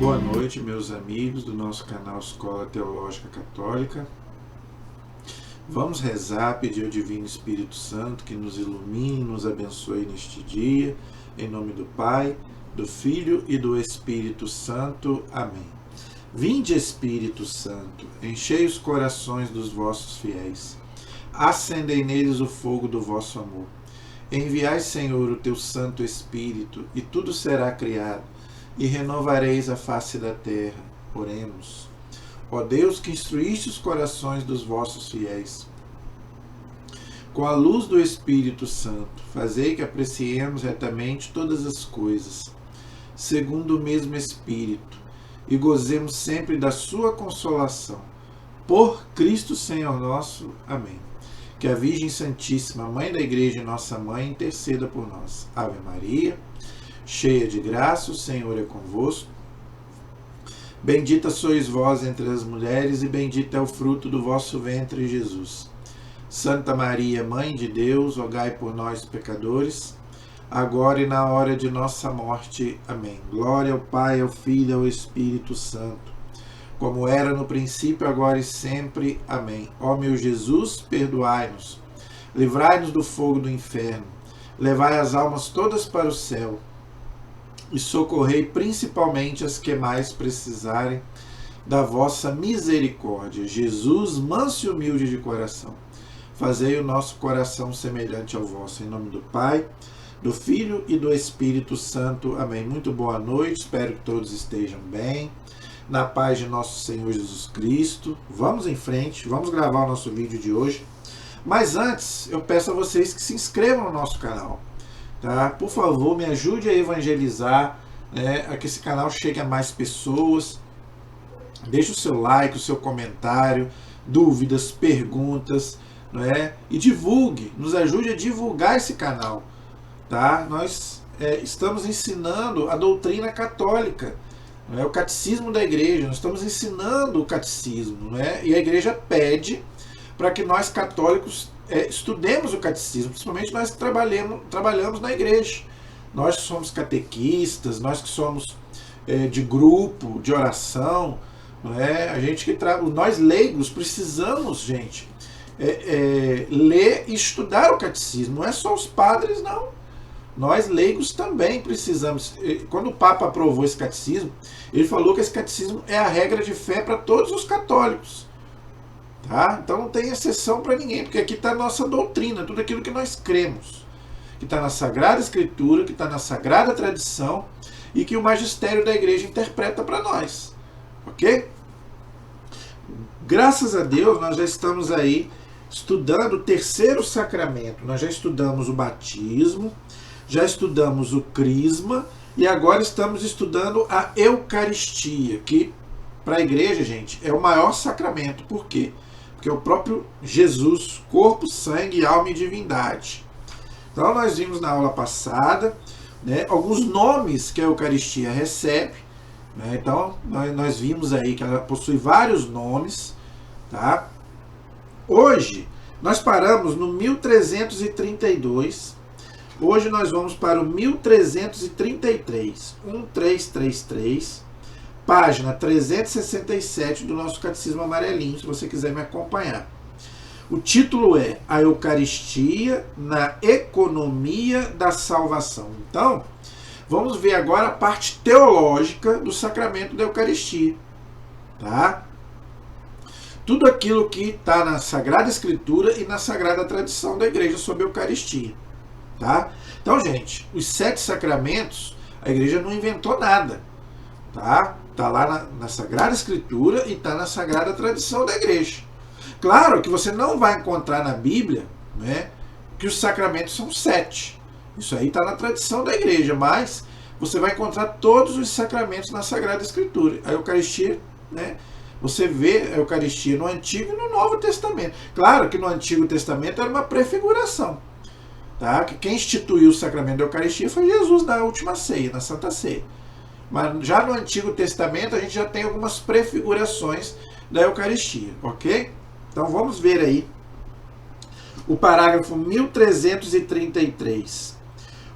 Boa noite, meus amigos do nosso canal Escola Teológica Católica. Vamos rezar, pedir ao Divino Espírito Santo que nos ilumine e nos abençoe neste dia, em nome do Pai, do Filho e do Espírito Santo. Amém. Vinde, Espírito Santo, enchei os corações dos vossos fiéis, acendei neles o fogo do vosso amor. Enviai, Senhor, o teu Santo Espírito, e tudo será criado, e renovareis a face da terra. Oremos. Ó Deus, que instruíste os corações dos vossos fiéis, com a luz do Espírito Santo, fazei que apreciemos retamente todas as coisas, segundo o mesmo Espírito, e gozemos sempre da sua consolação. Por Cristo Senhor nosso. Amém. Que a Virgem Santíssima, Mãe da Igreja e nossa Mãe, interceda por nós. Ave Maria, cheia de graça, o Senhor é convosco. Bendita sois vós entre as mulheres, e bendito é o fruto do vosso ventre, Jesus. Santa Maria, Mãe de Deus, rogai por nós, pecadores, agora e na hora de nossa morte. Amém. Glória ao Pai, ao Filho e ao Espírito Santo, como era no princípio, agora e sempre. Amém. Ó meu Jesus, perdoai-nos, livrai-nos do fogo do inferno, levai as almas todas para o céu, e socorrei principalmente as que mais precisarem da vossa misericórdia. Jesus, manso e humilde de coração, fazei o nosso coração semelhante ao vosso. Em nome do Pai, do Filho e do Espírito Santo. Amém. Muito boa noite, espero que todos estejam bem, na paz de nosso Senhor Jesus Cristo. Vamos em frente, vamos gravar o nosso vídeo de hoje. Mas antes, eu peço a vocês que se inscrevam no nosso canal. Tá? Por favor, me ajude a evangelizar, né, a que esse canal chegue a mais pessoas. Deixe o seu like, o seu comentário, dúvidas, perguntas, né, e divulgue, nos ajude a divulgar esse canal. Tá? Nós estamos ensinando a doutrina católica, né, o catecismo da igreja, nós estamos ensinando o catecismo, né, e a igreja pede para que nós católicos estudemos o catecismo, principalmente nós que trabalhamos na igreja. Nós que somos catequistas, nós que somos de grupo, de oração, não é? A gente que nós leigos precisamos, gente, ler e estudar o catecismo. Não é só os padres, não. Nós leigos também precisamos. Quando o Papa aprovou esse catecismo, ele falou que esse catecismo é a regra de fé para todos os católicos. Tá? Então não tem exceção para ninguém, porque aqui está a nossa doutrina, tudo aquilo que nós cremos, que está na Sagrada Escritura, que está na Sagrada Tradição e que o magistério da igreja interpreta para nós. Ok? Graças a Deus nós já estamos aí estudando o terceiro sacramento. Nós já estudamos o batismo, já estudamos o crisma e agora estamos estudando a Eucaristia, que para a igreja, gente, é o maior sacramento. Por quê? Porque é o próprio Jesus, corpo, sangue, alma e divindade. Então nós vimos na aula passada, né, alguns nomes que a Eucaristia recebe, né? Então nós vimos aí que ela possui vários nomes. Tá? Hoje nós paramos no 1332. Hoje nós vamos para o 1333, 1333, página 367 do nosso Catecismo Amarelinho, se você quiser me acompanhar. O título é A Eucaristia na Economia da Salvação. Então, vamos ver agora a parte teológica do sacramento da Eucaristia. Tá? Tudo aquilo que está na Sagrada Escritura e na Sagrada Tradição da Igreja sobre a Eucaristia. Tá? Então, gente, os 7 sacramentos, a Igreja não inventou nada. Tá? Está lá na Sagrada Escritura e está na Sagrada Tradição da Igreja. Claro que você não vai encontrar na Bíblia, né, que os sacramentos são 7. Isso aí está na tradição da Igreja, mas você vai encontrar todos os sacramentos na Sagrada Escritura. A Eucaristia, né, você vê a Eucaristia no Antigo e no Novo Testamento. Claro que no Antigo Testamento era uma prefiguração. Tá? Que quem instituiu o sacramento da Eucaristia foi Jesus na última ceia, na Santa Ceia. Mas já no Antigo Testamento a gente já tem algumas prefigurações da Eucaristia, ok? Então vamos ver aí o parágrafo 1333.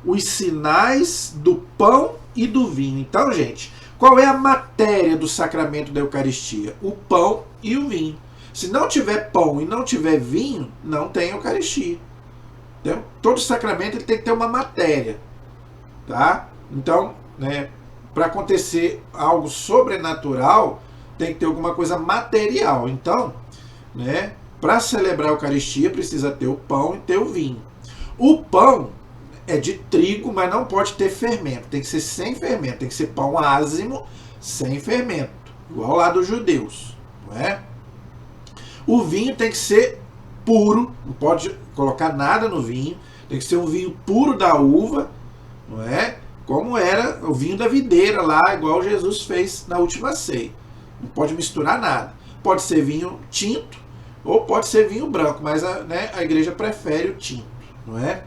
Os sinais do pão e do vinho. Então, gente, Qual é a matéria do sacramento da Eucaristia? O pão e o vinho. Se não tiver pão e não tiver vinho, não tem Eucaristia. Então, todo sacramento ele tem que ter uma matéria. Tá? Então, né, para acontecer algo sobrenatural, tem que ter alguma coisa material. Então, né, para celebrar a Eucaristia, precisa ter o pão e ter o vinho. O pão é de trigo, mas não pode ter fermento. Tem que ser sem fermento. Tem que ser pão ázimo, sem fermento. Igual lá dos judeus. Não é? O vinho tem que ser puro. Não pode colocar nada no vinho. Tem que ser um vinho puro da uva. Não é? Como era o vinho da videira lá, igual Jesus fez na última ceia. Não pode misturar nada. Pode ser vinho tinto ou pode ser vinho branco, mas a igreja prefere o tinto. Não é?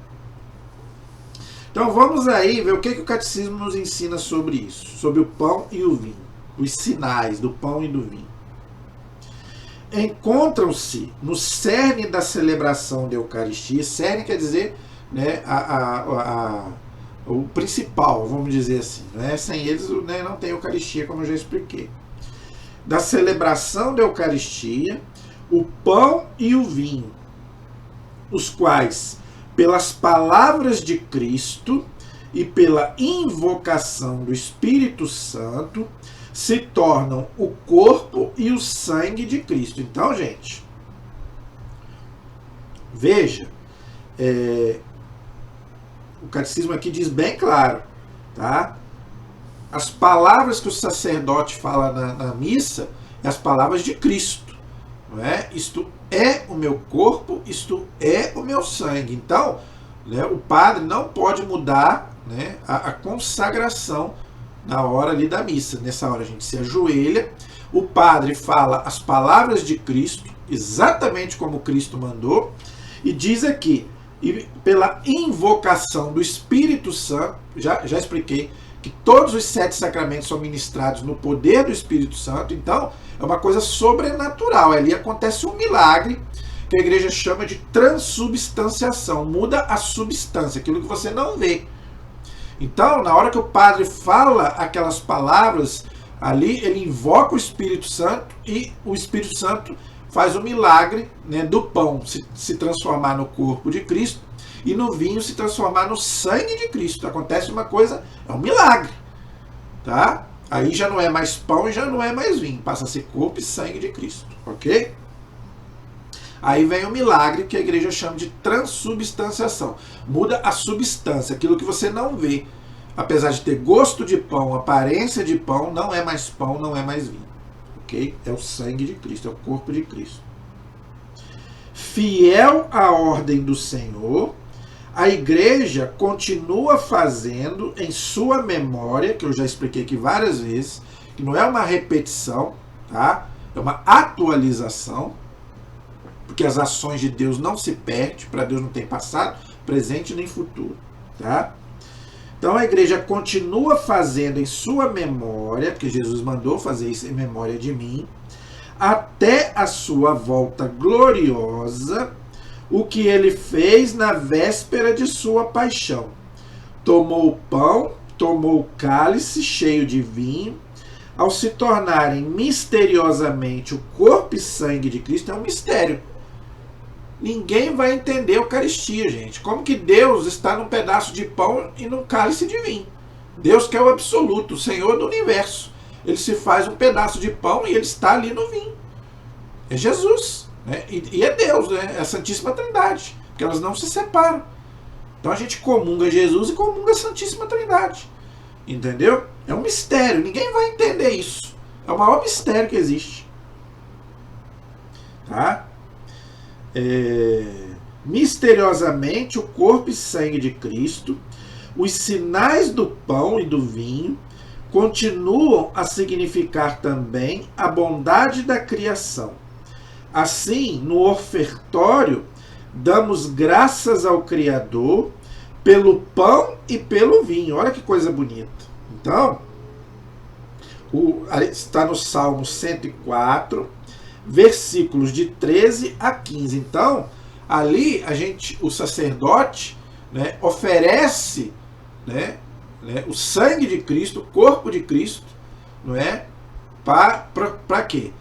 Então vamos aí ver o que o catecismo nos ensina sobre isso, sobre o pão e o vinho, os sinais do pão e do vinho. Encontram-se no cerne da celebração da Eucaristia, cerne quer dizer, né, o principal, vamos dizer assim, né? Sem eles, né, não tem Eucaristia, como eu já expliquei. Da celebração da Eucaristia, o pão e o vinho, os quais, pelas palavras de Cristo e pela invocação do Espírito Santo, se tornam o corpo e o sangue de Cristo. Então, gente, veja, o catecismo aqui diz bem claro, tá? As palavras que o sacerdote fala na missa é as palavras de Cristo, não é? Isto é o meu corpo, isto é o meu sangue. Então, né, o padre não pode mudar, né, a consagração na hora ali da missa. Nessa hora a gente se ajoelha, o padre fala as palavras de Cristo, exatamente como Cristo mandou, e diz aqui, e pela invocação do Espírito Santo, já expliquei que todos os 7 sacramentos são ministrados no poder do Espírito Santo, então é uma coisa sobrenatural. Ali acontece um milagre que a igreja chama de transubstanciação, muda a substância, aquilo que você não vê. Então, na hora que o padre fala aquelas palavras, ali ele invoca o Espírito Santo e o Espírito Santo faz o milagre, né, do pão se transformar no corpo de Cristo e no vinho se transformar no sangue de Cristo. Acontece uma coisa, é um milagre, tá? Aí já não é mais pão e já não é mais vinho, passa a ser corpo e sangue de Cristo, ok? Aí vem o milagre que a igreja chama de transubstanciação. Muda a substância, aquilo que você não vê. Apesar de ter gosto de pão, aparência de pão, não é mais pão, não é mais vinho. Ok? É o sangue de Cristo, é o corpo de Cristo. Fiel à ordem do Senhor, a igreja continua fazendo em sua memória, que eu já expliquei aqui várias vezes, que não é uma repetição, tá? É uma atualização, porque as ações de Deus não se perdem, para Deus não tem passado, presente nem futuro, tá? Então a igreja continua fazendo em sua memória, porque Jesus mandou fazer isso em memória de mim, até a sua volta gloriosa, o que ele fez na véspera de sua paixão. Tomou o pão, tomou o cálice cheio de vinho, ao se tornarem misteriosamente o corpo e sangue de Cristo. É um mistério. Ninguém vai entender a Eucaristia, gente. Como que Deus está num pedaço de pão e num cálice de vinho? Deus que é o absoluto, o Senhor do universo. Ele se faz um pedaço de pão e ele está ali no vinho. É Jesus, né? E é Deus, né? É a Santíssima Trindade, porque elas não se separam. Então a gente comunga Jesus e comunga a Santíssima Trindade. Entendeu? É um mistério, ninguém vai entender isso. É o maior mistério que existe. Tá? Misteriosamente o corpo e sangue de Cristo, os sinais do pão e do vinho continuam a significar também a bondade da criação. Assim, no ofertório, damos graças ao Criador pelo pão e pelo vinho. Olha que coisa bonita. Então, está no Salmo 104, versículos de 13 a 15. Então, ali o sacerdote, né, oferece, né, o sangue de Cristo, o corpo de Cristo, não é? Para quê?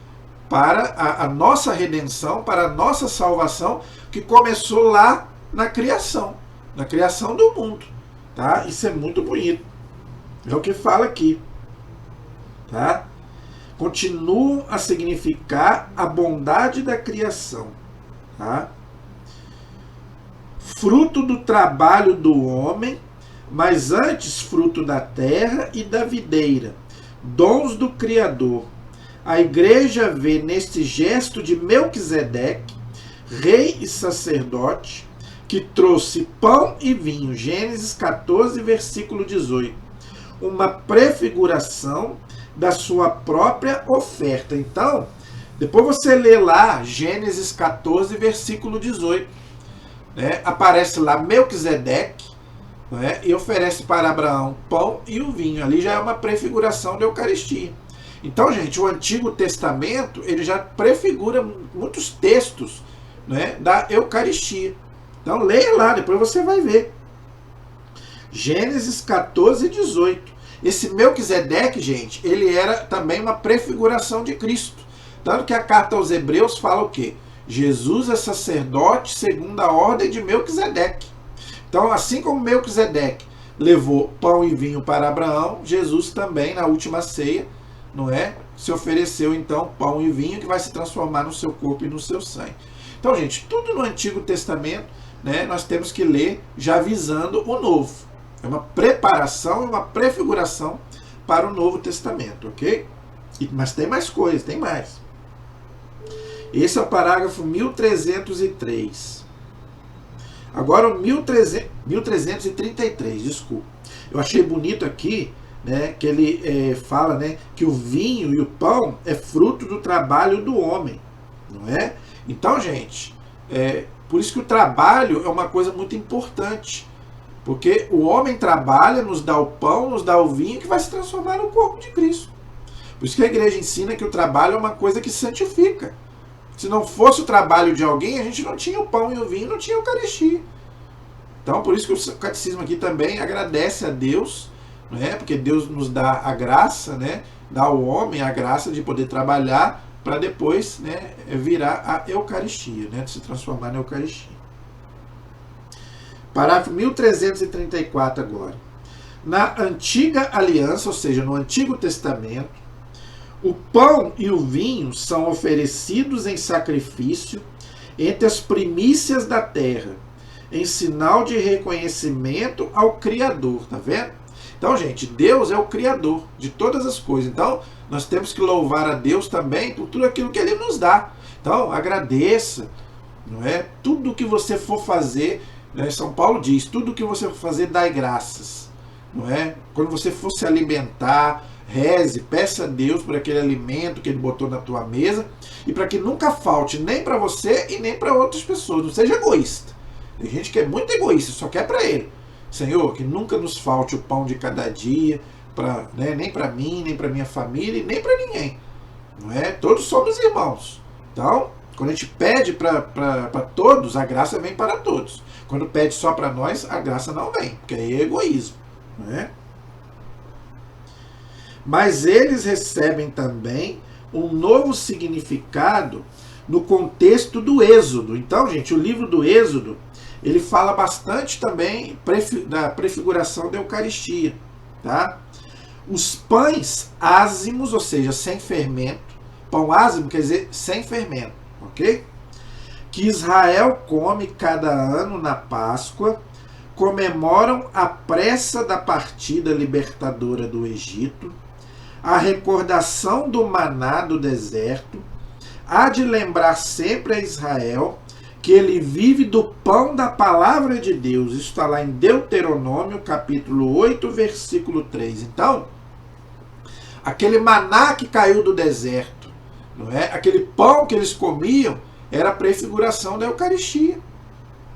Para a nossa redenção, para a nossa salvação, que começou lá na criação do mundo, tá? Isso é muito bonito. É o que fala aqui, tá? Continuam a significar a bondade da criação, tá? Fruto do trabalho do homem, mas antes fruto da terra e da videira, dons do Criador. A igreja vê neste gesto de Melquisedeque, rei e sacerdote, que trouxe pão e vinho, Gênesis 14, versículo 18, uma prefiguração da sua própria oferta. Então, depois você lê lá Gênesis 14, versículo 18, né? Aparece lá Melquisedeque, né? E oferece para Abraão pão e o vinho. Ali já é uma prefiguração da Eucaristia. Então, gente, o Antigo Testamento ele já prefigura muitos textos, né, da Eucaristia. Então, leia lá, depois você vai ver. Gênesis 14, 18. Esse Melquisedeque, gente, ele era também uma prefiguração de Cristo. Tanto que a carta aos Hebreus fala o quê? Jesus é sacerdote segundo a ordem de Melquisedeque. Então, assim como Melquisedeque levou pão e vinho para Abraão, Jesus também, na última ceia, não é? Se ofereceu, então, pão e vinho que vai se transformar no seu corpo e no seu sangue. Então, gente, tudo no Antigo Testamento, né, nós temos que ler já visando o Novo. É uma preparação e uma prefiguração para o Novo Testamento, ok? Mas tem mais coisas, tem mais. Esse é o parágrafo 1303. Agora o 1333, desculpa. Eu achei bonito aqui, né, que ele fala, né, que o vinho e o pão é fruto do trabalho do homem, não é? Então, gente, por isso que o trabalho é uma coisa muito importante. Porque o homem trabalha, nos dá o pão, nos dá o vinho, que vai se transformar no corpo de Cristo. Por isso que a igreja ensina que o trabalho é uma coisa que santifica. Se não fosse o trabalho de alguém, a gente não tinha o pão e o vinho, não tinha a Eucaristia. Então, por isso que o catecismo aqui também agradece a Deus, né? Porque Deus nos dá a graça, né? Dá ao homem a graça de poder trabalhar para depois, né, virar a Eucaristia, né? De se transformar na Eucaristia. Parágrafo 1334 agora. Na antiga aliança, ou seja, no Antigo Testamento, o pão e o vinho são oferecidos em sacrifício entre as primícias da terra, em sinal de reconhecimento ao Criador, tá vendo? Então, gente, Deus é o Criador de todas as coisas. Então, nós temos que louvar a Deus também por tudo aquilo que Ele nos dá. Então, agradeça, não é? Tudo que você for fazer, né? São Paulo diz, tudo que você for fazer, dai graças, não é? Quando você for se alimentar, reze, peça a Deus por aquele alimento que Ele botou na tua mesa e para que nunca falte nem para você e nem para outras pessoas. Não seja egoísta. Tem gente que é muito egoísta, só quer para ele. Senhor, que nunca nos falte o pão de cada dia, né, nem para mim, nem para minha família e nem para ninguém. Não é? Todos somos irmãos. Então, quando a gente pede para todos, a graça vem para todos. Quando pede só para nós, a graça não vem, porque aí é egoísmo. Não é? Mas eles recebem também um novo significado no contexto do Êxodo. Então, gente, o livro do Êxodo, ele fala bastante também da prefiguração da Eucaristia, tá? Os pães ázimos, ou seja, sem fermento, pão ázimo quer dizer sem fermento, ok? Que Israel come cada ano na Páscoa, comemoram a pressa da partida libertadora do Egito, a recordação do maná do deserto, há de lembrar sempre a Israel que ele vive do pão da palavra de Deus. Isso está lá em Deuteronômio, capítulo 8, versículo 3. Então, aquele maná que caiu do deserto, não é? Aquele pão que eles comiam, era a prefiguração da Eucaristia,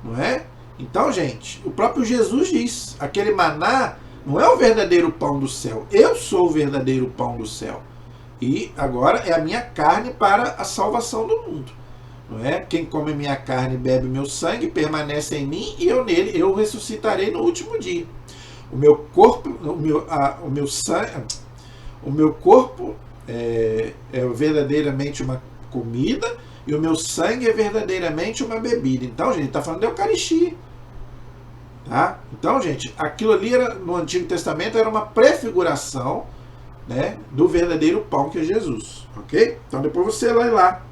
não é? Então, gente, o próprio Jesus diz, aquele maná não é o verdadeiro pão do céu. Eu sou o verdadeiro pão do céu. E agora é a minha carne para a salvação do mundo. Não é? Quem come minha carne e bebe meu sangue permanece em mim e eu nele. Eu ressuscitarei no último dia. O meu corpo, o meu corpo é verdadeiramente uma comida e o meu sangue é verdadeiramente uma bebida. Então, gente, está falando de Eucaristia. Tá? Então, gente, aquilo ali no Antigo Testamento era uma prefiguração, né, do verdadeiro pão que é Jesus. Ok? Então, depois você vai lá.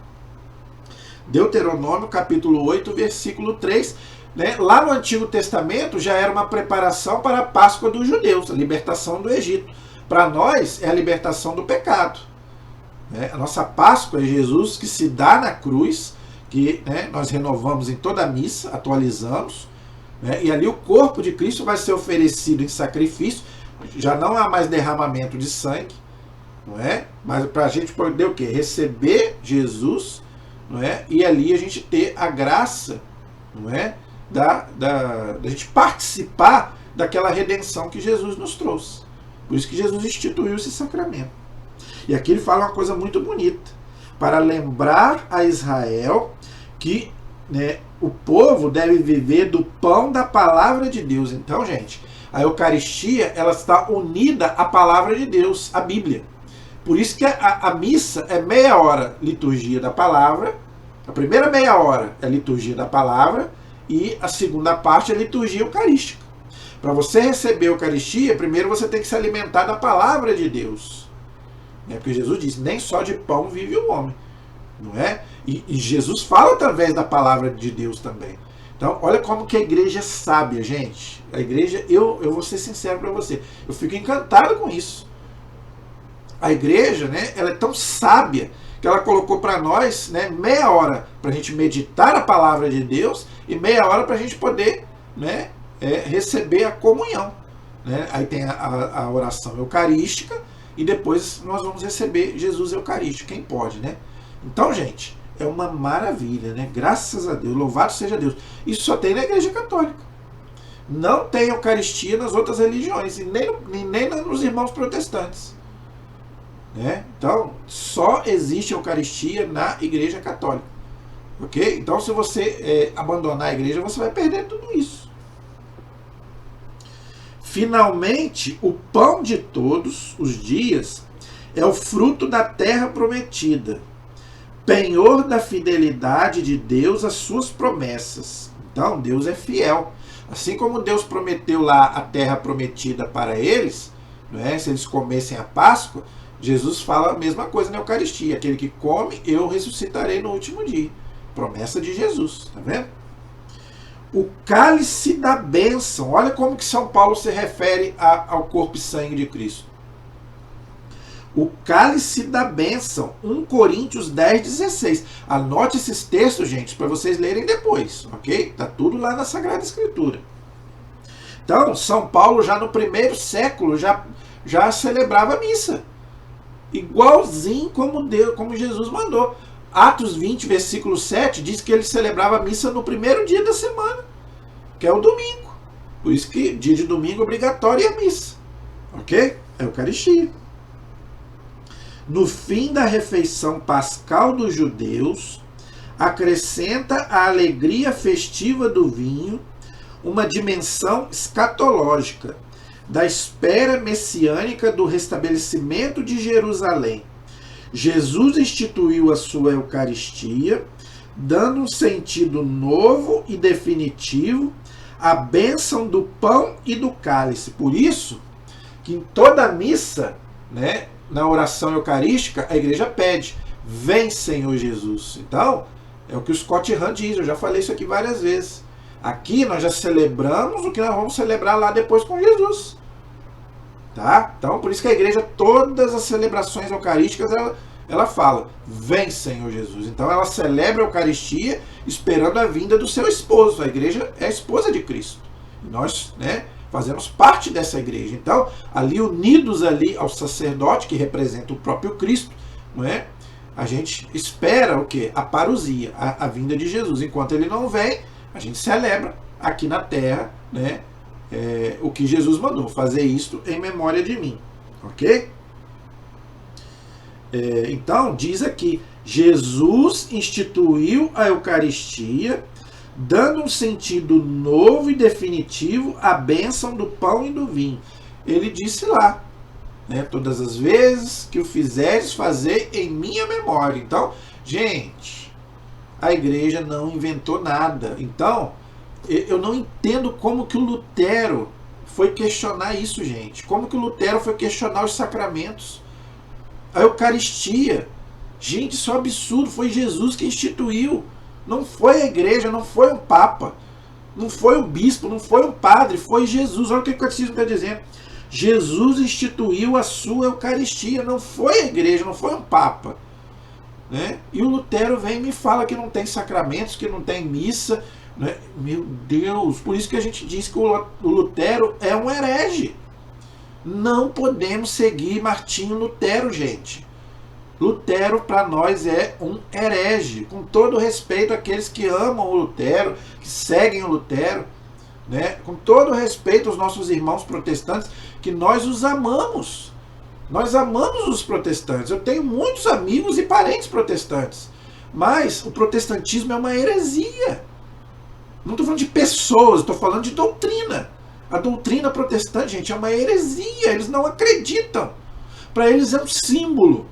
Deuteronômio, capítulo 8, versículo 3. Né? Lá no Antigo Testamento já era uma preparação para a Páscoa dos judeus, a libertação do Egito. Para nós é a libertação do pecado. Né? A nossa Páscoa é Jesus que se dá na cruz, que, né, nós renovamos em toda a missa, atualizamos. Né? E ali o corpo de Cristo vai ser oferecido em sacrifício. Já não há mais derramamento de sangue. Não é? Mas para a gente poder o quê? Receber Jesus, não é? E ali a gente ter a graça, não é? Da gente participar daquela redenção que Jesus nos trouxe. Por isso que Jesus instituiu esse sacramento. E aqui ele fala uma coisa muito bonita. Para lembrar a Israel que, né, o povo deve viver do pão da palavra de Deus. Então, gente, a Eucaristia ela está unida à palavra de Deus, à Bíblia. Por isso que a missa é meia hora liturgia da palavra, a primeira meia hora é liturgia da palavra e a segunda parte é liturgia eucarística. Para você receber a Eucaristia, primeiro você tem que se alimentar da palavra de Deus. Porque Jesus disse, nem só de pão vive o homem. Não é? E Jesus fala através da palavra de Deus também. Então, olha como que a igreja é sábia, gente. A igreja, eu vou ser sincero para você, eu fico encantado com isso. A igreja, né, ela é tão sábia que ela colocou para nós, né, meia hora para a gente meditar a palavra de Deus e meia hora para a gente poder, né, receber a comunhão. Né? Aí tem a oração eucarística e depois nós vamos receber Jesus Eucarístico, quem pode, né? Então, gente, é uma maravilha, né? Graças a Deus, louvado seja Deus. Isso só tem na Igreja Católica. Não tem Eucaristia nas outras religiões e nem nos irmãos protestantes. Né? Então, só existe Eucaristia na Igreja Católica. Ok? Então, se você abandonar a igreja, você vai perder tudo isso. Finalmente, o pão de todos os dias é o fruto da terra prometida, penhor da fidelidade de Deus às suas promessas. Então, Deus é fiel. Assim como Deus prometeu lá a terra prometida para eles, né, se eles comessem a Páscoa, Jesus fala a mesma coisa na Eucaristia. Aquele que come, eu ressuscitarei no último dia. Promessa de Jesus, tá vendo? O cálice da bênção. Olha como que São Paulo se refere ao corpo e sangue de Cristo. O cálice da bênção, 1 Coríntios 10, 16. Anote esses textos, gente, para vocês lerem depois, ok? Tá tudo lá na Sagrada Escritura. Então, São Paulo já no primeiro século já celebrava a missa. Igualzinho como Jesus mandou. Atos 20, versículo 7, diz que ele celebrava a missa no primeiro dia da semana, que é o domingo. Por isso que dia de domingo é obrigatório a missa. Ok? É a Eucaristia. No fim da refeição pascal dos judeus, acrescenta a alegria festiva do vinho uma dimensão escatológica da espera messiânica do restabelecimento de Jerusalém. Jesus instituiu a sua Eucaristia, dando um sentido novo e definitivo à bênção do pão e do cálice. Por isso que em toda a missa, né, na oração eucarística, a igreja pede, vem Senhor Jesus. Então, é o que o Scott Hahn diz, eu já falei isso aqui várias vezes. Aqui nós já celebramos o que nós vamos celebrar lá depois com Jesus. Tá? Então, por isso que a igreja, todas as celebrações eucarísticas, ela fala, vem Senhor Jesus. Então ela celebra a Eucaristia esperando a vinda do seu esposo. A igreja é a esposa de Cristo. E nós, né, fazemos parte dessa igreja. Então, ali unidos ali ao sacerdote, que representa o próprio Cristo, não é? A gente espera o quê? A parousia, a vinda de Jesus. Enquanto ele não vem, a gente celebra aqui na terra, né, o que Jesus mandou, fazer isto em memória de mim. Ok? Então, diz aqui, Jesus instituiu a Eucaristia, dando um sentido novo e definitivo à bênção do pão e do vinho. Ele disse lá, né? Todas as vezes que o fizeres, fazer em minha memória. Então, gente, a igreja não inventou nada. Então, eu não entendo como que o Lutero foi questionar isso, gente. Como que o Lutero foi questionar os sacramentos? A Eucaristia. Gente, isso é um absurdo. Foi Jesus que instituiu. Não foi a igreja, não foi o Papa, não foi o bispo, não foi o padre, foi Jesus. Olha o que o catecismo está dizendo. Jesus instituiu a sua Eucaristia, não foi a igreja, não foi o Papa. Né? E o Lutero vem e me fala que não tem sacramentos, que não tem missa. Né? Meu Deus, por isso que a gente diz que o Lutero é um herege. Não podemos seguir Martinho Lutero, gente. Lutero para nós é um herege, com todo respeito àqueles que amam o Lutero, que seguem o Lutero, né? Com todo respeito aos nossos irmãos protestantes, que nós os amamos. Nós amamos os protestantes. Eu tenho muitos amigos e parentes protestantes, mas o protestantismo é uma heresia. Não estou falando de pessoas, estou falando de doutrina. A doutrina protestante, gente, é uma heresia. Eles não acreditam. Para eles é um símbolo.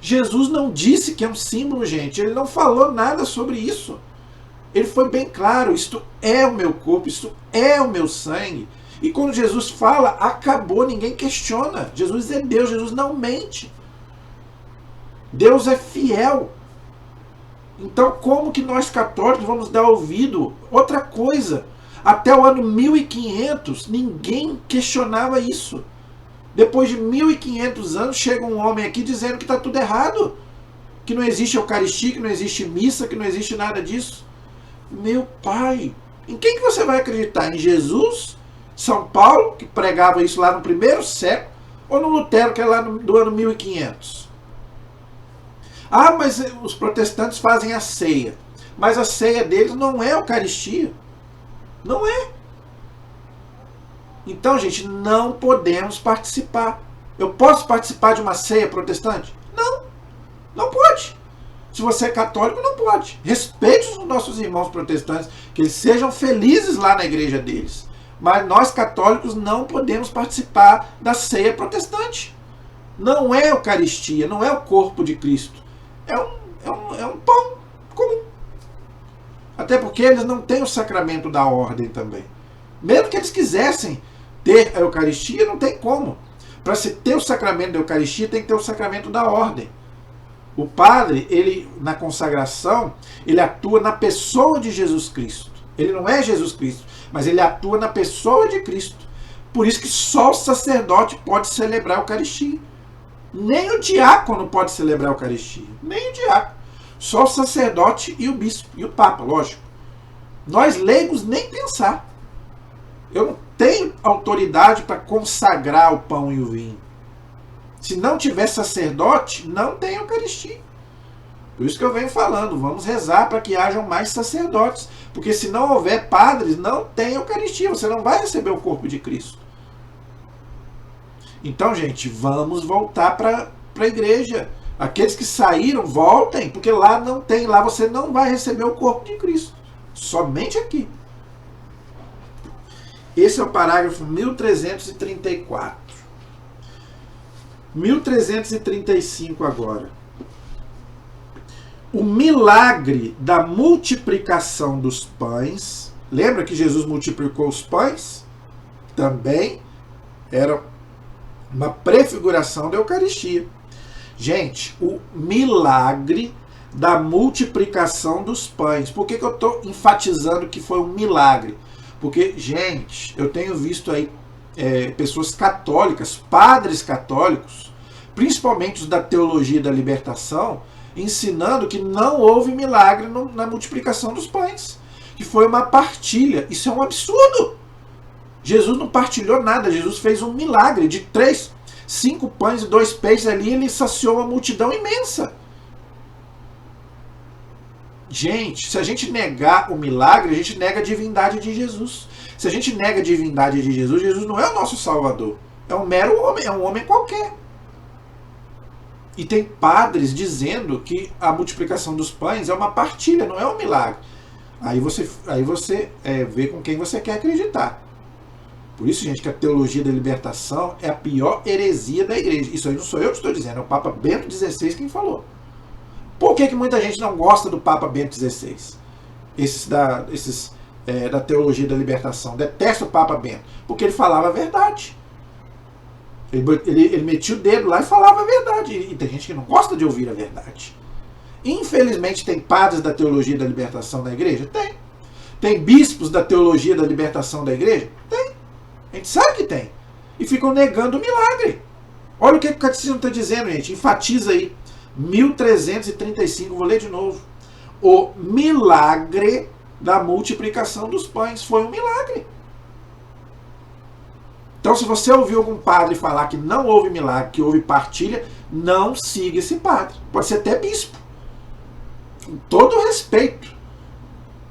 Jesus não disse que é um símbolo, gente. Ele não falou nada sobre isso. Ele foi bem claro. Isto é o meu corpo, isto é o meu sangue. E quando Jesus fala, acabou, ninguém questiona. Jesus é Deus, Jesus não mente. Deus é fiel. Então, como que nós católicos vamos dar ouvido? Outra coisa, até o ano 1500, ninguém questionava isso. Depois de 1500 anos, chega um homem aqui dizendo que está tudo errado. Que não existe Eucaristia, que não existe missa, que não existe nada disso. Meu pai, em quem que você vai acreditar? Em Jesus? São Paulo, que pregava isso lá no primeiro século? Ou no Lutero, que é lá do ano 1500? Ah, mas os protestantes fazem a ceia. Mas a ceia deles não é Eucaristia. Não é. Então, gente, não podemos participar. Eu posso participar de uma ceia protestante? Não. Não pode. Se você é católico, não pode. Respeite os nossos irmãos protestantes, que eles sejam felizes lá na igreja deles. Mas nós católicos não podemos participar da ceia protestante. Não é Eucaristia, não é o corpo de Cristo. É um pão comum. Até porque eles não têm o sacramento da ordem também. Mesmo que eles quisessem ter a Eucaristia, não tem como. Para se ter o sacramento da Eucaristia, tem que ter o sacramento da ordem. O padre, ele na consagração, ele atua na pessoa de Jesus Cristo. Ele não é Jesus Cristo, mas ele atua na pessoa de Cristo. Por isso que só o sacerdote pode celebrar a Eucaristia. Nem o diácono pode celebrar a Eucaristia. Nem o diácono. Só o sacerdote e o bispo. E o papa, lógico. Nós leigos nem pensar. Eu não tenho autoridade para consagrar o pão e o vinho. Se não tiver sacerdote, não tem Eucaristia. Por isso que eu venho falando, vamos rezar para que hajam mais sacerdotes. Porque se não houver padres, não tem Eucaristia. Você não vai receber o corpo de Cristo. Então, gente, vamos voltar para a igreja. Aqueles que saíram, voltem, porque lá não tem. Lá você não vai receber o corpo de Cristo. Somente aqui. Esse é o parágrafo 1334. 1335 agora. O milagre da multiplicação dos pães. Lembra que Jesus multiplicou os pães? Também era uma prefiguração da Eucaristia. Gente, o milagre da multiplicação dos pães. Por que eu estou enfatizando que foi um milagre? Porque, gente, eu tenho visto aí pessoas católicas, padres católicos, principalmente os da teologia da libertação, ensinando que não houve milagre na multiplicação dos pães, que foi uma partilha. Isso é um absurdo. Jesus não partilhou nada, Jesus fez um milagre de 5 pães e 2 peixes ali, ele saciou uma multidão imensa. Gente, se a gente negar o milagre, a gente nega a divindade de Jesus. Se a gente nega a divindade de Jesus, Jesus não é o nosso Salvador. É um mero homem, é um homem qualquer. E tem padres dizendo que a multiplicação dos pães é uma partilha, não é um milagre. Aí você vê com quem você quer acreditar. Por isso, gente, que a teologia da libertação é a pior heresia da igreja. Isso aí não sou eu que estou dizendo, é o Papa Bento XVI quem falou. Por que muita gente não gosta do Papa Bento XVI? Esses da teologia da libertação. Detesta o Papa Bento. Porque ele falava a verdade. Ele metia o dedo lá e falava a verdade. E tem gente que não gosta de ouvir a verdade. Infelizmente, tem padres da teologia da libertação na igreja? Tem. Tem bispos da teologia da libertação da igreja? Tem. A gente sabe que tem. E ficam negando o milagre. Olha o que o catecismo está dizendo, gente. Enfatiza aí. 1335, vou ler de novo. O milagre da multiplicação dos pães foi um milagre. Então, se você ouviu algum padre falar que não houve milagre, que houve partilha, não siga esse padre. Pode ser até bispo. Com todo respeito.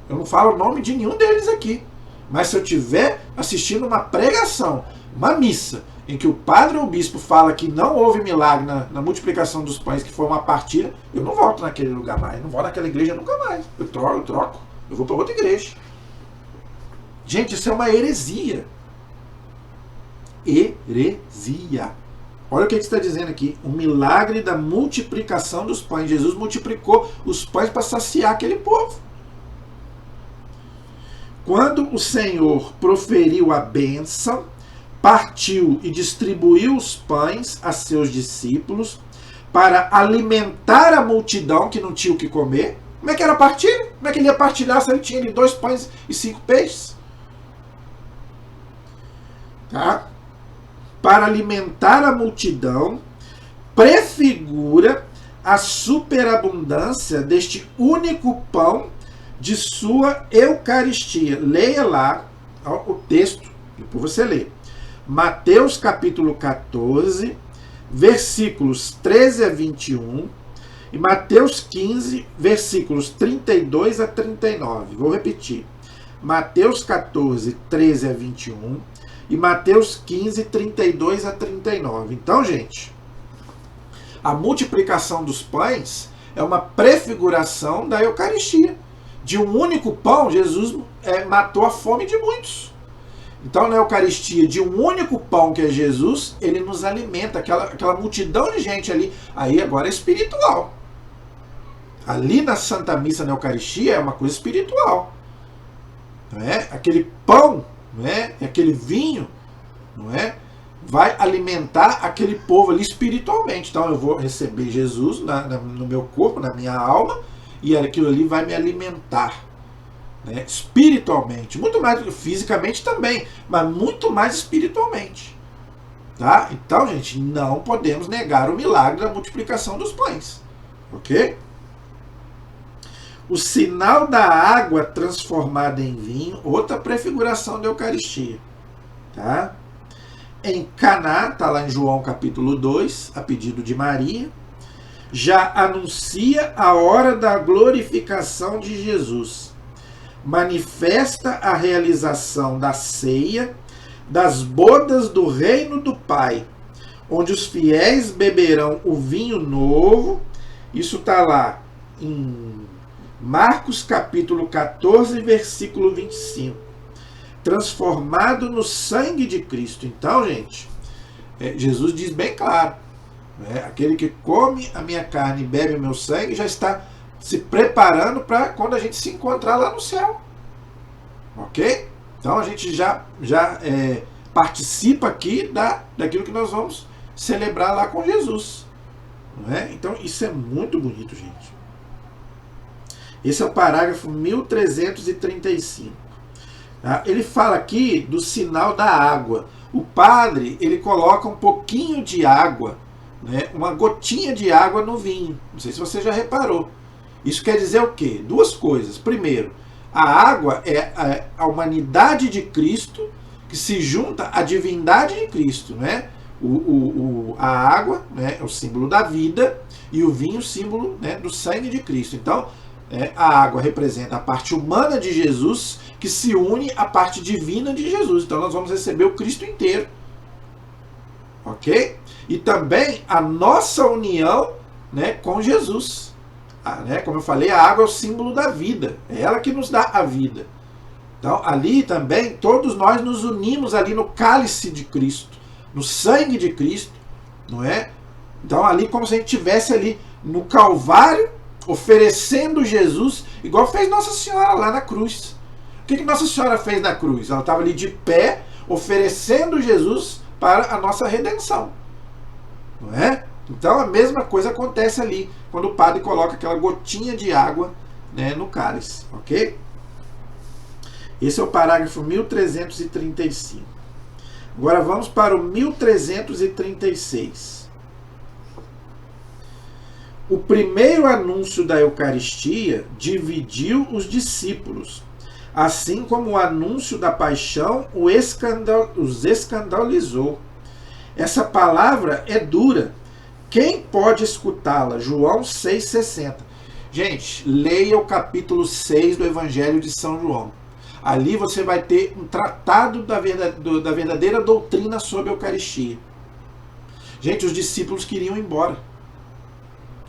Eu não falo o nome de nenhum deles aqui. Mas se eu estiver assistindo uma pregação, uma missa, em que o padre ou o bispo fala que não houve milagre na multiplicação dos pães, que foi uma partilha, eu não volto naquele lugar mais. Eu não vou naquela igreja nunca mais. Eu troco. Eu vou para outra igreja. Gente, isso é uma heresia. Heresia. Olha o que está dizendo aqui. O milagre da multiplicação dos pães. Jesus multiplicou os pães para saciar aquele povo. Quando o Senhor proferiu a bênção, partiu e distribuiu os pães a seus discípulos para alimentar a multidão que não tinha o que comer. Como é que era a partilha? Como é que ele ia partilhar se ele tinha ali 2 pães e 5 peixes? Tá? Para alimentar a multidão, prefigura a superabundância deste único pão de sua Eucaristia. Leia lá o texto, depois você lê. Mateus capítulo 14, versículos 13 a 21, e Mateus 15, versículos 32 a 39. Vou repetir. Mateus 14, 13 a 21, e Mateus 15, 32 a 39. Então, gente, a multiplicação dos pães é uma prefiguração da Eucaristia. De um único pão, Jesus matou a fome de muitos. Então, na Eucaristia, de um único pão que é Jesus, ele nos alimenta, aquela multidão de gente ali. Aí agora é espiritual. Ali na Santa Missa, na Eucaristia, é uma coisa espiritual. Não é? Aquele pão, não é? Aquele vinho, não é? Vai alimentar aquele povo ali espiritualmente. Então, eu vou receber Jesus no meu corpo, na minha alma, e aquilo ali vai me alimentar, né, espiritualmente, muito mais fisicamente também, mas muito mais espiritualmente, tá? Então, gente, não podemos negar o milagre da multiplicação dos pães, ok? O sinal da água transformada em vinho, outra prefiguração da Eucaristia, tá? Em Caná, tá lá em João capítulo 2, a pedido de Maria, já anuncia a hora da glorificação de Jesus. Manifesta a realização da ceia, das bodas do reino do Pai, onde os fiéis beberão o vinho novo. Isso está lá em Marcos capítulo 14, versículo 25. Transformado no sangue de Cristo. Então, gente, Jesus diz bem claro, aquele que come a minha carne e bebe o meu sangue já está se preparando para quando a gente se encontrar lá no céu. Ok? Então a gente já participa aqui daquilo que nós vamos celebrar lá com Jesus. Não é? Então isso é muito bonito, gente. Esse é o parágrafo 1335. Tá? Ele fala aqui do sinal da água. O padre, ele coloca um pouquinho de água, né, uma gotinha de água no vinho. Não sei se você já reparou. Isso quer dizer o quê? Duas coisas. Primeiro, a água é a humanidade de Cristo que se junta à divindade de Cristo, né? A água, né, é o símbolo da vida, e o vinho, o símbolo, né, do sangue de Cristo. Então, a água representa a parte humana de Jesus que se une à parte divina de Jesus. Então nós vamos receber o Cristo inteiro. Ok? E também a nossa união, né, com Jesus. Né, como eu falei, a água é o símbolo da vida. É ela que nos dá a vida. Então, ali também, todos nós nos unimos ali no cálice de Cristo, no sangue de Cristo, não é? Então, ali como se a gente estivesse ali no Calvário, oferecendo Jesus, igual fez Nossa Senhora lá na cruz. O que Nossa Senhora fez na cruz? Ela estava ali de pé, oferecendo Jesus para a nossa redenção. Não é? Então, a mesma coisa acontece ali, quando o padre coloca aquela gotinha de água, né, no cálice, ok? Esse é o parágrafo 1335. Agora vamos para o 1336. O primeiro anúncio da Eucaristia dividiu os discípulos, assim como o anúncio da paixão os escandalizou. Essa palavra é dura. Quem pode escutá-la? João 6,60. Gente, leia o capítulo 6 do Evangelho de São João. Ali você vai ter um tratado da verdadeira doutrina sobre a Eucaristia. Gente, os discípulos queriam ir embora.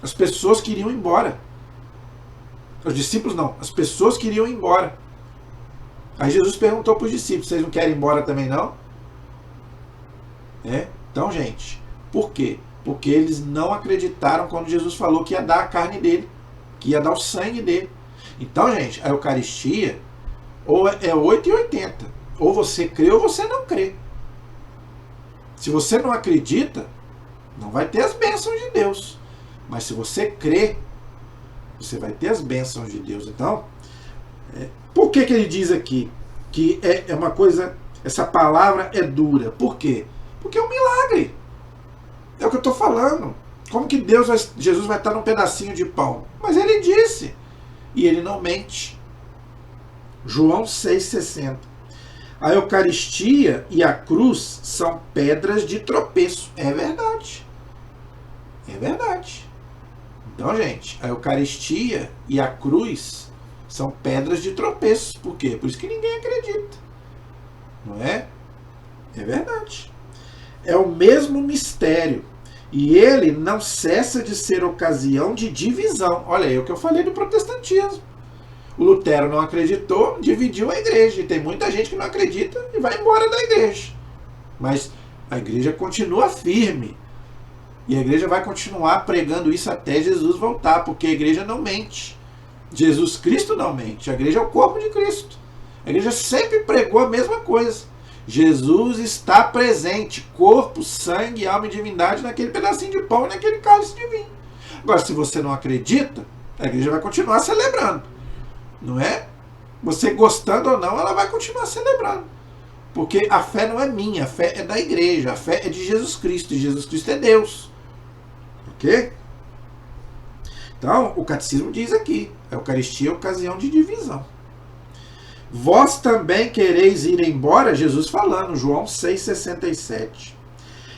As pessoas queriam ir embora. Os discípulos não, as pessoas queriam ir embora. Aí Jesus perguntou para os discípulos, vocês não querem ir embora também não? Então, gente, por quê? Porque eles não acreditaram quando Jesus falou que ia dar a carne dele, que ia dar o sangue dele. Então, gente, a Eucaristia ou é 8 e 80. Ou você crê ou você não crê. Se você não acredita, não vai ter as bênçãos de Deus. Mas se você crê, você vai ter as bênçãos de Deus. Então, por que ele diz aqui que é uma coisa, essa palavra é dura? Por quê? Porque é um milagre. É o que eu estou falando. Como que Jesus vai estar num pedacinho de pão? Mas ele disse. E ele não mente. João 6,60. A Eucaristia e a cruz são pedras de tropeço. É verdade. É verdade. Então, gente, a Eucaristia e a cruz são pedras de tropeço. Por quê? Por isso que ninguém acredita. Não é? É verdade. É o mesmo mistério. E ele não cessa de ser ocasião de divisão. Olha aí o que eu falei do protestantismo. O Lutero não acreditou, dividiu a igreja. E tem muita gente que não acredita e vai embora da igreja. Mas a igreja continua firme. E a igreja vai continuar pregando isso até Jesus voltar, porque a igreja não mente. Jesus Cristo não mente. A igreja é o corpo de Cristo. A igreja sempre pregou a mesma coisa. Jesus está presente, corpo, sangue, alma e divindade naquele pedacinho de pão e naquele cálice de vinho. Agora, se você não acredita, a igreja vai continuar celebrando. Não é? Você gostando ou não, ela vai continuar celebrando. Porque a fé não é minha, a fé é da igreja, a fé é de Jesus Cristo, e Jesus Cristo é Deus. Ok? Então, o catecismo diz aqui, a Eucaristia é ocasião de divisão. Vós também quereis ir embora? Jesus falando, João 6,67.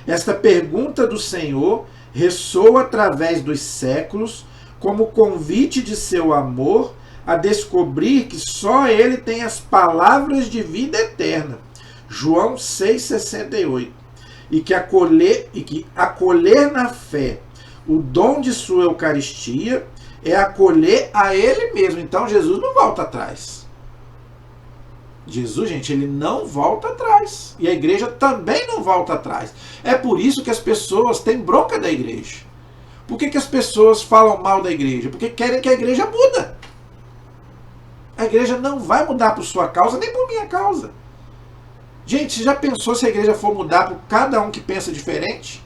Esta pergunta do Senhor ressoa através dos séculos como convite de seu amor a descobrir que só Ele tem as palavras de vida eterna. João 6,68. E que acolher na fé o dom de sua Eucaristia é acolher a Ele mesmo. Então Jesus não volta atrás. Jesus, gente, ele não volta atrás. E a igreja também não volta atrás. É por isso que as pessoas têm bronca da igreja. Por que as pessoas falam mal da igreja? Porque querem que a igreja muda. A igreja não vai mudar por sua causa, nem por minha causa. Gente, você já pensou se a igreja for mudar por cada um que pensa diferente?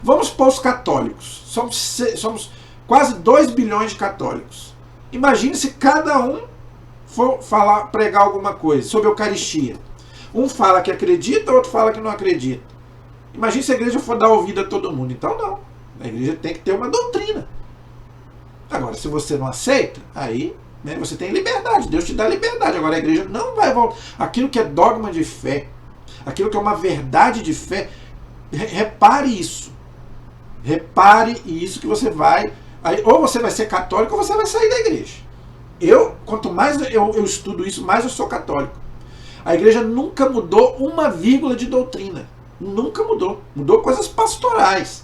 Vamos para os católicos. Somos quase 2 bilhões de católicos. Imagine se cada um for pregar alguma coisa sobre a Eucaristia. Um fala que acredita, outro fala que não acredita. Imagine se a igreja for dar ouvido a todo mundo. Então não. A igreja tem que ter uma doutrina. Agora, se você não aceita, aí você tem liberdade. Deus te dá liberdade. Agora a igreja não vai voltar. Aquilo que é dogma de fé, aquilo que é uma verdade de fé, repare isso. Repare isso que você vai... Aí, ou você vai ser católico ou você vai sair da igreja. Quanto mais eu estudo isso, mais eu sou católico. A igreja nunca mudou uma vírgula de doutrina. Nunca mudou. Mudou coisas pastorais.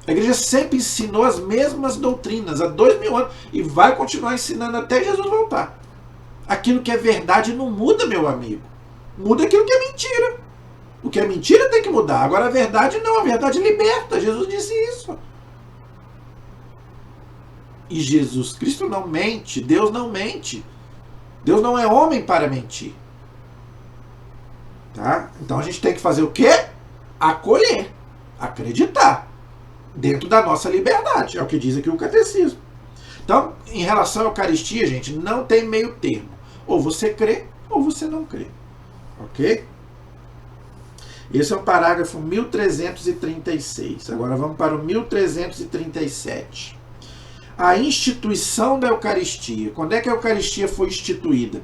A igreja sempre ensinou as mesmas doutrinas há 2000 anos e vai continuar ensinando até Jesus voltar. Aquilo que é verdade não muda, meu amigo. Muda aquilo que é mentira. O que é mentira tem que mudar. Agora a verdade não, a verdade liberta. Jesus disse isso. E Jesus Cristo não mente, Deus não mente. Deus não é homem para mentir. Tá? Então a gente tem que fazer o quê? Acolher, acreditar, dentro da nossa liberdade. É o que diz aqui o catecismo. Então, em relação à Eucaristia, gente, não tem meio termo. Ou você crê, ou você não crê. Ok? Esse é o parágrafo 1336. Agora vamos para o 1337. A instituição da Eucaristia. Quando é que a Eucaristia foi instituída?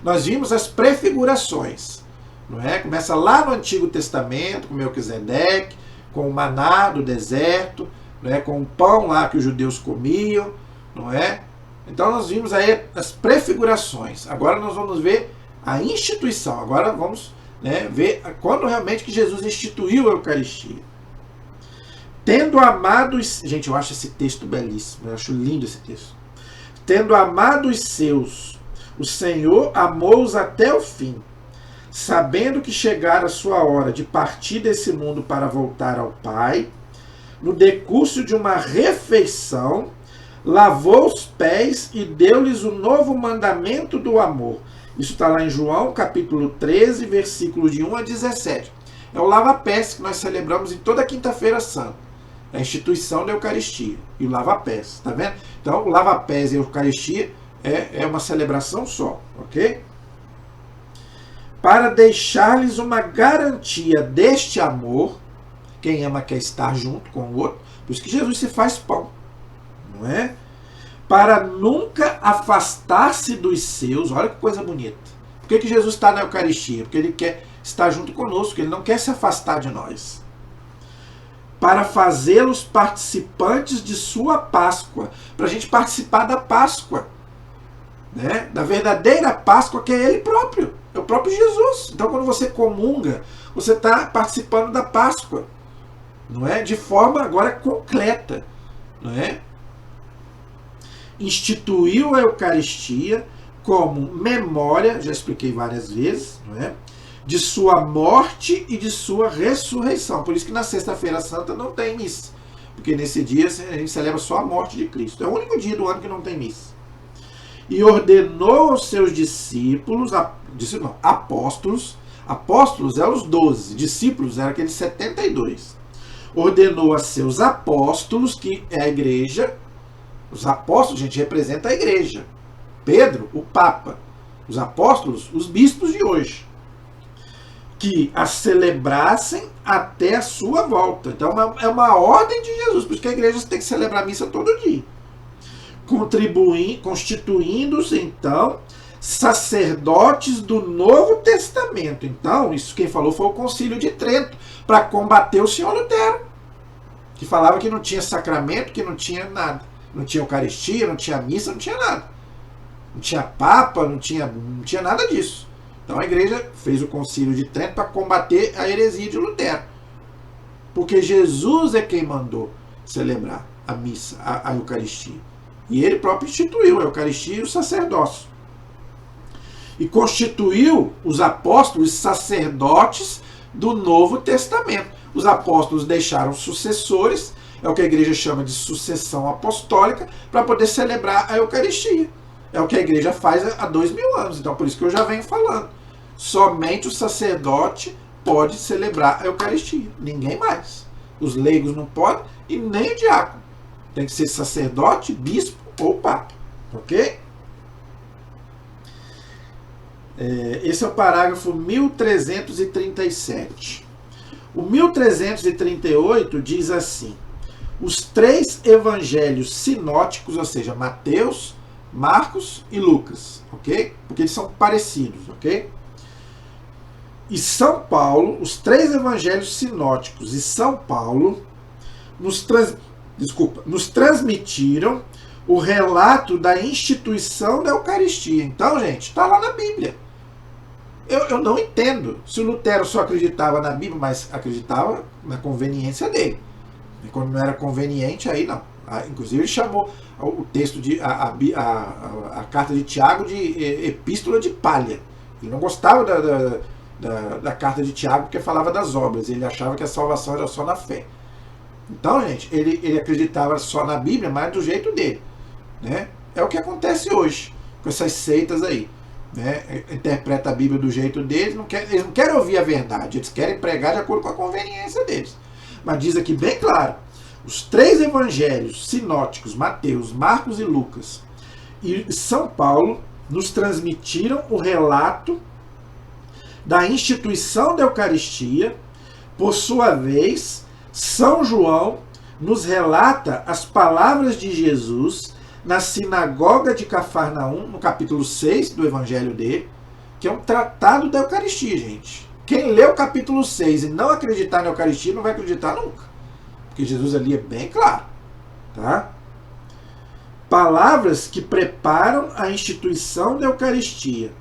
Nós vimos as prefigurações. Não é? Começa lá no Antigo Testamento, com Melquisedeque, com o maná do deserto, não é? Com o pão lá que os judeus comiam. Não é? Então nós vimos aí as prefigurações. Agora nós vamos ver a instituição. Agora vamos, né, ver quando realmente que Jesus instituiu a Eucaristia. Tendo amado os... Gente, eu acho esse texto belíssimo. Eu acho lindo esse texto. Tendo amado os seus, o Senhor amou-os até o fim. Sabendo que chegara a sua hora de partir desse mundo para voltar ao Pai, no decurso de uma refeição, lavou os pés e deu-lhes o novo mandamento do amor. Isso está lá em João, capítulo 13, versículos de 1 a 17. É o lava-pés que nós celebramos em toda quinta-feira santa. É a instituição da Eucaristia. E o lava-pés, tá vendo? Então, o lava-pés e a Eucaristia é uma celebração só, ok? Para deixar-lhes uma garantia deste amor, quem ama quer estar junto com o outro, por isso que Jesus se faz pão. Não é? Para nunca afastar-se dos seus. Olha que coisa bonita. Por que Jesus está na Eucaristia? Porque ele quer estar junto conosco, ele não quer se afastar de nós. Para fazê-los participantes de sua Páscoa. Para a gente participar da Páscoa. Né? Da verdadeira Páscoa, que é ele próprio. É o próprio Jesus. Então quando você comunga, você está participando da Páscoa. Não é? De forma agora completa. Não é? Instituiu a Eucaristia como memória, já expliquei várias vezes, não é? De sua morte e de sua ressurreição. Por isso que na Sexta-feira Santa não tem missa. Porque nesse dia a gente celebra só a morte de Cristo. É o único dia do ano que não tem missa. E ordenou aos seus discípulos, apóstolos eram os 12, discípulos eram aqueles 72. Ordenou a seus apóstolos, que é a igreja. Os apóstolos, gente, representa a igreja. Pedro, o Papa. Os apóstolos, os bispos de hoje. Que a celebrassem até a sua volta. Então é uma ordem de Jesus. Por isso que a igreja tem que celebrar a missa todo dia. Constituindo-se, então, sacerdotes do Novo Testamento. Então, isso quem falou foi o Concílio de Trento, para combater o senhor Lutero, que falava que não tinha sacramento, que não tinha nada. Não tinha Eucaristia, não tinha missa, não tinha nada. Não tinha Papa, não tinha nada disso. Então a igreja fez o Concílio de Trento para combater a heresia de Lutero. Porque Jesus é quem mandou celebrar a missa, a Eucaristia. E ele próprio instituiu a Eucaristia e o sacerdócio. E constituiu os apóstolos sacerdotes do Novo Testamento. Os apóstolos deixaram sucessores, é o que a igreja chama de sucessão apostólica, para poder celebrar a Eucaristia. É o que a igreja faz há 2000 anos. Então, por isso que eu já venho falando. Somente o sacerdote pode celebrar a Eucaristia. Ninguém mais. Os leigos não podem e nem o diácono. Tem que ser sacerdote, bispo ou papa. Ok? Esse é o parágrafo 1337. O 1338 diz assim: os três evangelhos sinóticos, ou seja, Mateus, Marcos e Lucas, ok? Porque eles são parecidos, ok? E São Paulo, os três evangelhos sinóticos e São Paulo nos transmitiram o relato da instituição da Eucaristia. Então, gente, está lá na Bíblia. Eu não entendo se o Lutero só acreditava na Bíblia, mas acreditava na conveniência dele. E quando não era conveniente, aí não. Inclusive ele chamou o texto a carta de Tiago de epístola de palha. Ele não gostava da carta de Tiago porque falava das obras. Ele achava que a salvação era só na fé. Então, gente, ele acreditava só na Bíblia, mas do jeito dele, né? É o que acontece hoje com essas seitas aí, né? Interpreta a Bíblia do jeito deles, eles não querem ouvir a verdade, eles querem pregar de acordo com a conveniência deles. Mas diz aqui bem claro, os 3 evangelhos sinóticos, Mateus, Marcos e Lucas, e São Paulo, nos transmitiram o relato da instituição da Eucaristia. Por sua vez, São João nos relata as palavras de Jesus na sinagoga de Cafarnaum, no capítulo 6 do evangelho dele, que é um tratado da Eucaristia, gente. Quem lê o capítulo 6 e não acreditar na Eucaristia não vai acreditar nunca. Porque Jesus ali é bem claro. Tá? Palavras que preparam a instituição da Eucaristia.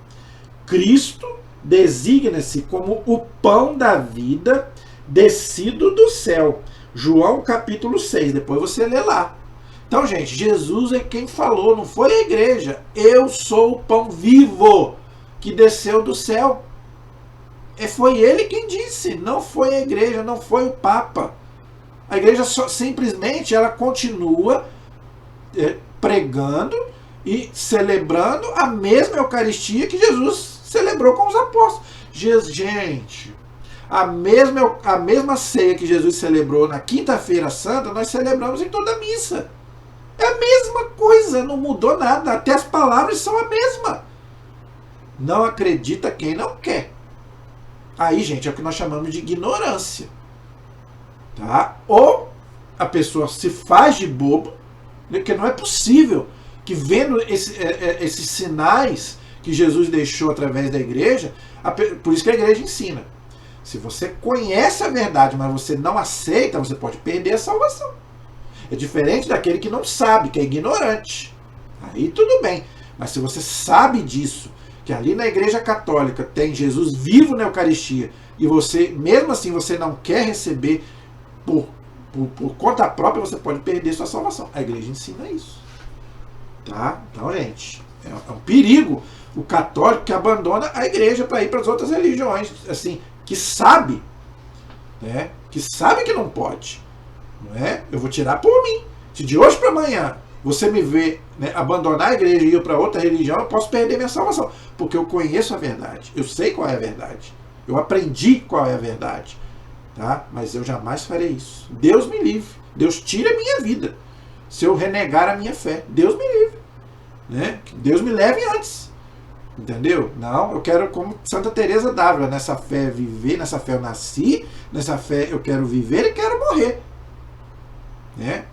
Cristo designa-se como o pão da vida descido do céu. João capítulo 6, depois você lê lá. Então, gente, Jesus é quem falou, não foi a igreja. Eu sou o pão vivo que desceu do céu. Foi ele quem disse, não foi a igreja, não foi o Papa. A igreja simplesmente ela continua pregando e celebrando a mesma Eucaristia que Jesus celebrou com os apóstolos. Gente, a mesma ceia que Jesus celebrou na Quinta-feira Santa, nós celebramos em toda a missa. É a mesma coisa, não mudou nada, até as palavras são a mesma. Não acredita quem não quer. Aí, gente, é o que nós chamamos de ignorância. Tá? Ou a pessoa se faz de bobo, porque não é possível que vendo esses sinais que Jesus deixou através da igreja, por isso que a igreja ensina. Se você conhece a verdade, mas você não aceita, você pode perder a salvação. É diferente daquele que não sabe, que é ignorante. Aí tudo bem. Mas se você sabe disso, que ali na igreja católica tem Jesus vivo na Eucaristia, e você, mesmo assim, você não quer receber por conta própria, você pode perder sua salvação. A igreja ensina isso. Tá? Então, gente, é um perigo o católico que abandona a igreja para ir para as outras religiões, assim, que sabe, né? Que sabe que não pode. Não é? Eu vou tirar por mim. Se de hoje para amanhã você me vê, né, abandonar a igreja e ir para outra religião, eu posso perder minha salvação. Porque eu conheço a verdade. Eu sei qual é a verdade. Eu aprendi qual é a verdade. Tá? Mas eu jamais farei isso. Deus me livre. Deus tire a minha vida. Se eu renegar a minha fé. Deus me livre. Né? Deus me leve antes. Entendeu? Não, eu quero, como Santa Teresa d'Ávila, nessa fé viver, nessa fé eu nasci, nessa fé eu quero viver e quero morrer. Né?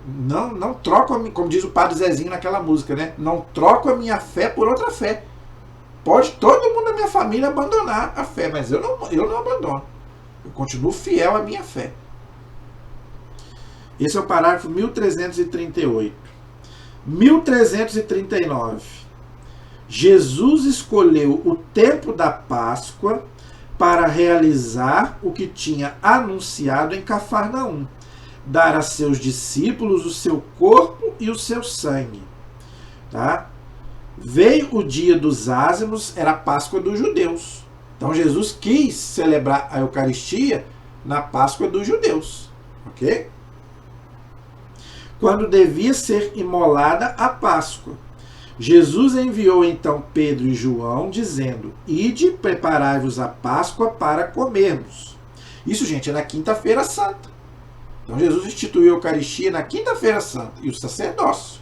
Não troco, como diz o Padre Zezinho naquela música, né? Não troco a minha fé por outra fé. Pode todo mundo da minha família abandonar a fé, mas eu não abandono. Eu continuo fiel à minha fé. Esse é o parágrafo 1338. 1339. Jesus escolheu o tempo da Páscoa para realizar o que tinha anunciado em Cafarnaum, dar a seus discípulos o seu corpo e o seu sangue. Tá? Veio o dia dos ázimos, era a Páscoa dos judeus. Então Jesus quis celebrar a Eucaristia na Páscoa dos judeus. Ok? Quando devia ser imolada a Páscoa. Jesus enviou então Pedro e João, dizendo: Ide, preparai-vos a Páscoa para comermos. Isso, gente, é na Quinta-feira Santa. Então Jesus instituiu a Eucaristia na Quinta-feira Santa. E o sacerdócio.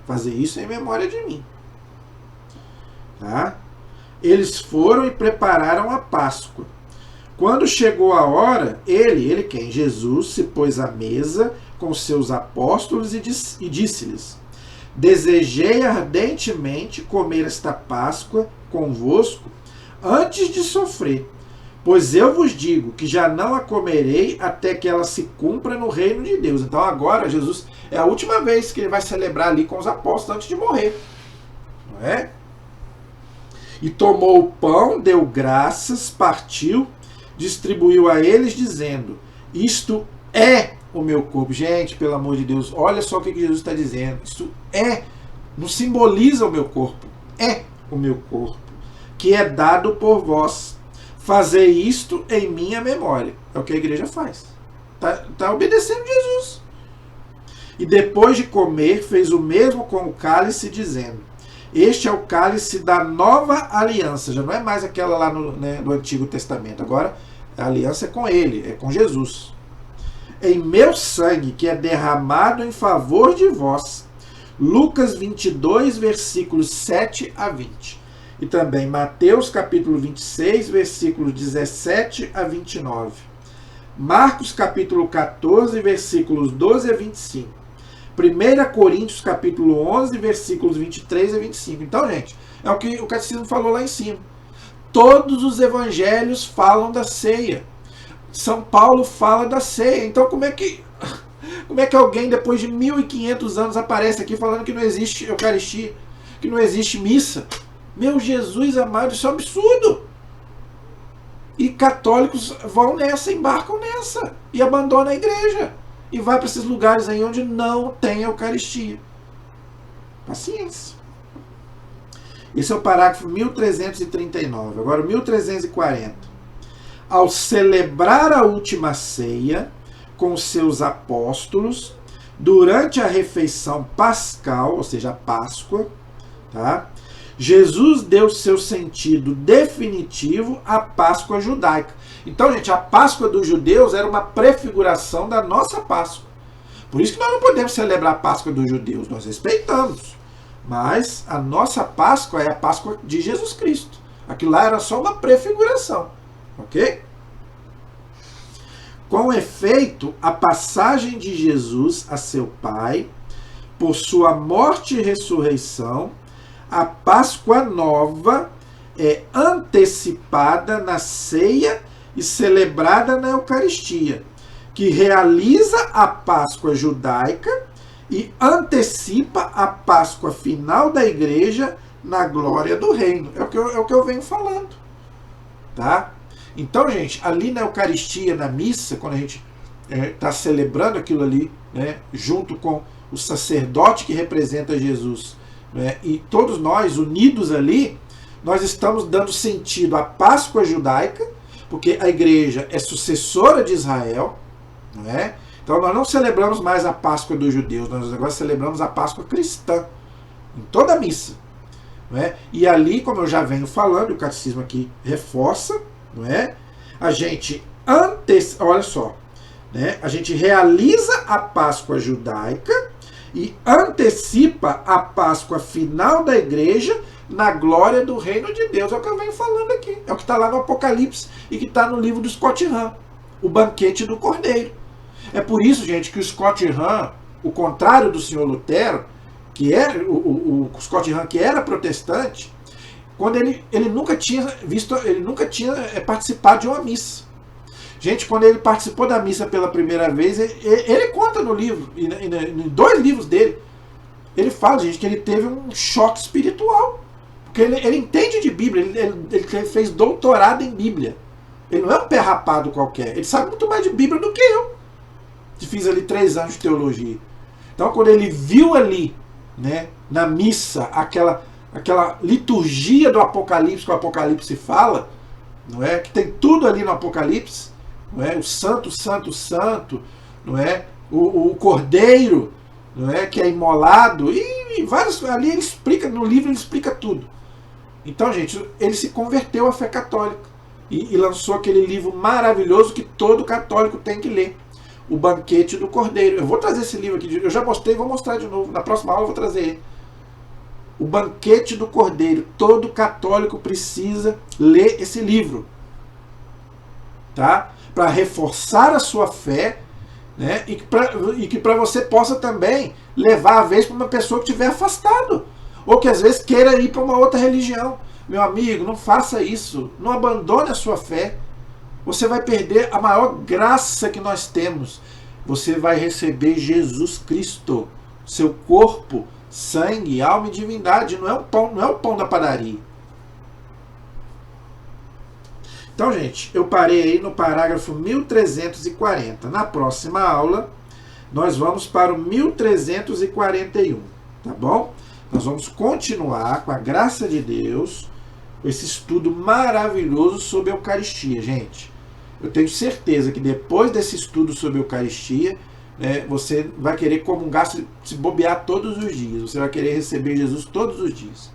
Fazer isso em memória de mim. Tá? Eles foram e prepararam a Páscoa. Quando chegou a hora, ele quem? Jesus se pôs à mesa com seus apóstolos e disse-lhes: Desejei ardentemente comer esta Páscoa convosco antes de sofrer, pois eu vos digo que já não a comerei até que ela se cumpra no reino de Deus. Então agora Jesus é a última vez que ele vai celebrar ali com os apóstolos antes de morrer. Não é? E tomou o pão, deu graças, partiu, distribuiu a eles, dizendo: Isto é o meu corpo. Gente, pelo amor de Deus, olha só o que Jesus está dizendo. Isso não simboliza o meu corpo, é o meu corpo, que é dado por vós. Fazer isto em minha memória. É o que a igreja faz. Está obedecendo Jesus. E depois de comer, fez o mesmo com o cálice, dizendo: este é o cálice da nova aliança. Já não é mais aquela lá no Antigo Testamento. Agora a aliança é com ele, é com Jesus. Em meu sangue, que é derramado em favor de vós. Lucas 22, versículos 7 a 20. E também Mateus capítulo 26, versículos 17 a 29. Marcos capítulo 14, versículos 12 a 25. 1 Coríntios capítulo 11, versículos 23 a 25. Então, gente, é o que o catecismo falou lá em cima. Todos os evangelhos falam da ceia. São Paulo fala da ceia. Então, como é que alguém, depois de 1500 anos, aparece aqui falando que não existe Eucaristia, que não existe missa? Meu Jesus amado, isso é um absurdo. E católicos vão nessa, embarcam nessa, e abandonam a igreja. E vai para esses lugares aí onde não tem Eucaristia. Paciência. Esse é o parágrafo 1339. Agora, 1340. Ao celebrar a última ceia com os seus apóstolos, durante a refeição pascal, ou seja, a Páscoa, tá? Jesus deu seu sentido definitivo à Páscoa judaica. Então, gente, a Páscoa dos judeus era uma prefiguração da nossa Páscoa. Por isso que nós não podemos celebrar a Páscoa dos judeus, nós respeitamos. Mas a nossa Páscoa é a Páscoa de Jesus Cristo. Aquilo lá era só uma prefiguração. Ok? Com efeito, a passagem de Jesus a seu Pai, por sua morte e ressurreição, a Páscoa nova é antecipada na ceia e celebrada na Eucaristia, que realiza a Páscoa judaica e antecipa a Páscoa final da igreja na glória do reino. É o que eu venho falando. Tá? Então, gente, ali na Eucaristia, na missa, quando a gente está celebrando aquilo ali, né, junto com o sacerdote que representa Jesus, né, e todos nós unidos ali, nós estamos dando sentido à Páscoa judaica, porque a igreja é sucessora de Israel, né? Então nós não celebramos mais a Páscoa dos judeus, nós agora celebramos a Páscoa cristã, em toda a missa. Né? E ali, como eu já venho falando, o catecismo aqui reforça, não é? A gente olha só, né? A gente realiza a Páscoa judaica e antecipa a Páscoa final da igreja na glória do reino de Deus. É o que eu venho falando aqui. É o que está lá no Apocalipse e que está no livro do Scott Hahn, o banquete do Cordeiro. É por isso, gente, que o Scott Hahn, o contrário do senhor Lutero, que era o Scott Hahn, que era protestante, quando ele nunca tinha participado de uma missa. Gente, quando ele participou da missa pela primeira vez, ele conta no livro, em 2 livros dele, ele fala, gente, que ele teve um choque espiritual. Porque ele entende de Bíblia, ele fez doutorado em Bíblia. Ele não é um pé rapado qualquer, ele sabe muito mais de Bíblia do que eu, que fiz ali 3 anos de teologia. Então, quando ele viu ali, né, na missa, aquela liturgia do Apocalipse, que o Apocalipse fala, não é? Que tem tudo ali no Apocalipse, não é? O santo, santo, santo, não é? O cordeiro, não é? Que é imolado, e vários, ali ele explica, no livro ele explica tudo. Então, gente, ele se converteu à fé católica e lançou aquele livro maravilhoso que todo católico tem que ler, O Banquete do Cordeiro. Eu vou trazer esse livro aqui, eu já mostrei, vou mostrar de novo, na próxima aula eu vou trazer ele. O Banquete do Cordeiro. Todo católico precisa ler esse livro, tá? Para reforçar a sua fé, né? E que para você possa também levar a vez para uma pessoa que estiver afastado, ou que às vezes queira ir para uma outra religião. Meu amigo, não faça isso, não abandone a sua fé. Você vai perder a maior graça que nós temos. Você vai receber Jesus Cristo, seu corpo, sangue, alma e divindade. Não é o pão da padaria. Então, gente, eu parei aí no parágrafo 1340. Na próxima aula, nós vamos para o 1341, tá bom? Nós vamos continuar, com a graça de Deus, esse estudo maravilhoso sobre a Eucaristia, gente. Eu tenho certeza que depois desse estudo sobre a Eucaristia, né, você vai querer comungar, se bobear todos os dias. Você vai querer receber Jesus todos os dias.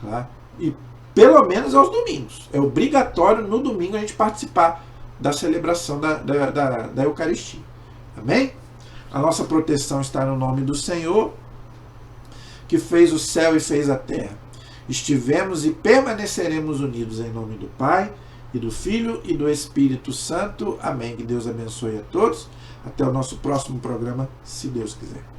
Tá? E pelo menos aos domingos. É obrigatório no domingo a gente participar da celebração da Eucaristia. Amém? A nossa proteção está no nome do Senhor, que fez o céu e fez a terra. Estivemos e permaneceremos unidos em nome do Pai, e do Filho e do Espírito Santo. Amém. Que Deus abençoe a todos. Até o nosso próximo programa, se Deus quiser.